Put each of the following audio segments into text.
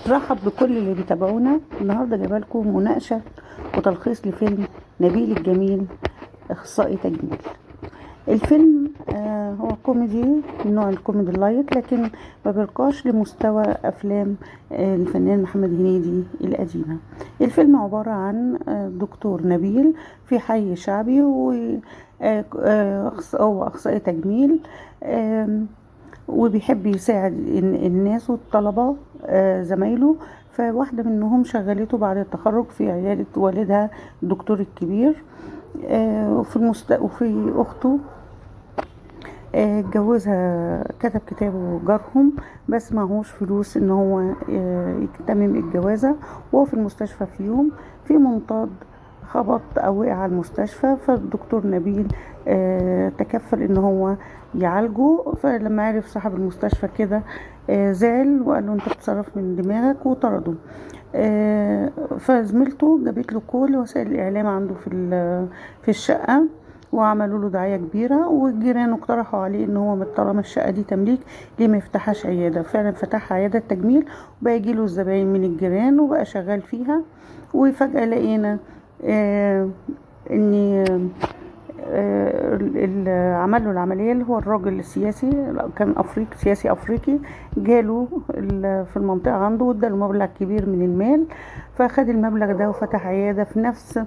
بترحب بكل اللي بيتابعونا. النهارده جايبه لكم مناقشه وتلخيص لفيلم نبيل الجميل، اخصائي تجميل. الفيلم هو كوميدي من نوع الكوميدي اللايت، لكن ما بيرقاش لمستوى افلام الفنان محمد هنيدي القديمه. الفيلم عباره عن دكتور نبيل في حي شعبي، و هو اخصائي تجميل، وبيحب يساعد الناس والطلبة زمايله. فواحدة منهم شغلته بعد التخرج في عيادة والدها الدكتور الكبير، وفي أخته اتجوزها، كتب كتابه وجارهم، بس معهوش فلوس ان هو يتمم الجوازة. وهو في المستشفى في يوم في منطاد خبط او وقع على المستشفى، فالدكتور نبيل تكفل ان هو يعالجه. فلما عرف صاحب المستشفى كده زعل وقال له انت بتصرف من دماغك، وطرده. فزميلته جابت له كل وسائل الاعلام عنده في الشقة، وعملوا له دعايه كبيره، والجيران اقترحوا عليه ان هو طالما الشقه دي تمليك ليه ما يفتحهاش عياده. فعلا فتح عياده تجميل، وبقى يجيله الزباين من الجيران، وبقى شغال فيها. وفجاه لقينا ان اللي عمل له العمليه اللي هو الراجل السياسي، كان سياسي افريقي، جاله في المنطقه عنده واداله مبلغ كبير من المال. فاخد المبلغ ده وفتح عياده في نفس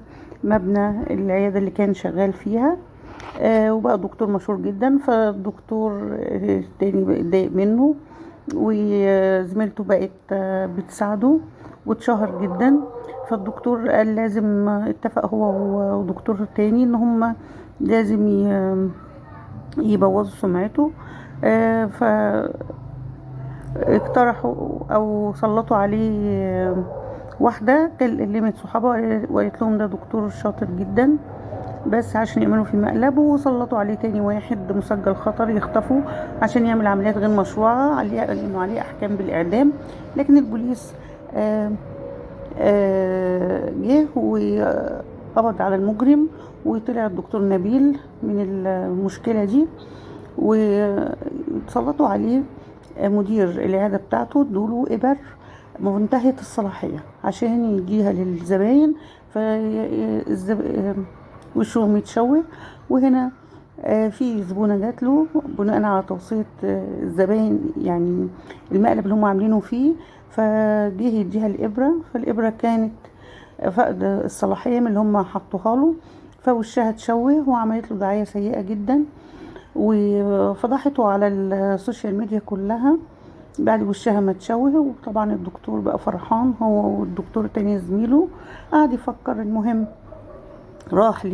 مبنى العياده اللي كان شغال فيها، وبقى دكتور مشهور جدا. فالدكتور التاني اتضايق منه، وزميلته بقت بتساعده، واتشهر جدا. فالدكتور قال لازم، اتفق هو ودكتور تاني ان هم لازم يبوظوا سمعته. فاقترحوا او سلطوا عليه واحدة كلمت صحابه وقالت لهم ده دكتور شاطر جدا، بس عشان يعملوا في مقلب. وسلطوا عليه تاني واحد مسجل خطر يخطفوا عشان يعمل عمليات غير مشروعة، لأنه عليه أحكام بالإعدام. لكن البوليس جه وقبض على المجرم، وطلع الدكتور نبيل من المشكلة دي. وسلطوا عليه مدير العيادة بتاعته، ادوله إبر منتهية الصلاحية عشان يديها للزباين، وشهم يتشوه. وهنا في زبونة جات له بناء على توصية الزباين، يعني المقلب اللي هم عاملينه فيه، فجه يديها الإبرة. فالإبرة كانت فقد الصلاحية من اللي هم حطوها له، فوشها اتشوه، وعملت له دعاية سيئة جدا، وفضحته على السوشيال ميديا كلها بعد وشها ما تشوه. وطبعا الدكتور بقى فرحان، هو والدكتور التاني زميله، قاعد يفكر. المهم راح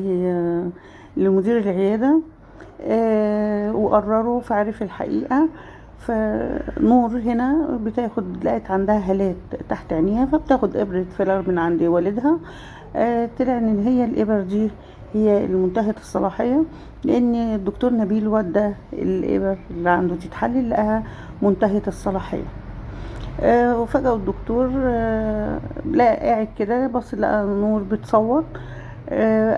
لمدير العيادة وقرروا، فعرف الحقيقة. فنور هنا لقيت عندها هالات تحت عينيها، فبتاخد إبرة فيلر من عند والدها. طلع ان هي الإبر دي هي المنتهية الصلاحية، لان الدكتور نبيل ودى الإبر اللي عنده تتحلل لقاها منتهية الصلاحية. وفجأة الدكتور لا قاعد كده، بص لقى نور بتصوت.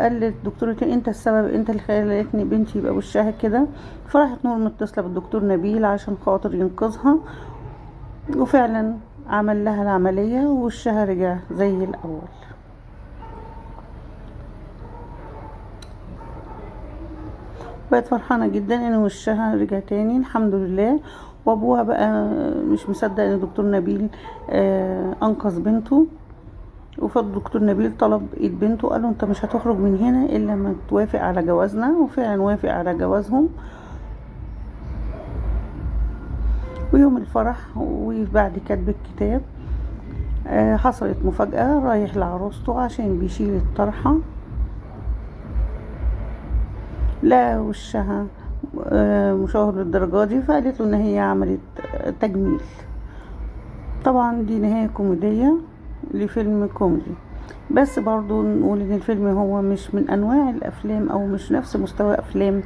قال للدكتور انت السبب، انت اللي خلتني بنتي يبقى وشها كده. فراحت نور متصله بالدكتور نبيل عشان خاطر ينقذها، وفعلا عمل لها العمليه ووشها رجع زي الاول. بقت فرحانه جدا ان وشها رجع تاني الحمد لله. وابوها بقى مش مصدق ان الدكتور نبيل انقذ بنته. فالدكتور نبيل طلب ايد بنته، قال له انت مش هتخرج من هنا الا ما توافق على جوازنا. وفعلا وافق على جوازهم. ويوم الفرح وبعد كتب الكتاب حصلت مفاجأة. رايح لعروسته عشان بيشيل الطرحة، لا وشها مشوه للدرجة دي، فقالت له ان هي عملت تجميل. طبعا دي نهاية كوميدية لفيلم كوميدي، بس برضو نقول ان الفيلم هو مش من انواع الافلام او مش نفس مستوى افلام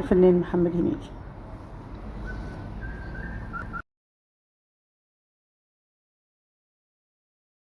فنان محمد هنيدي.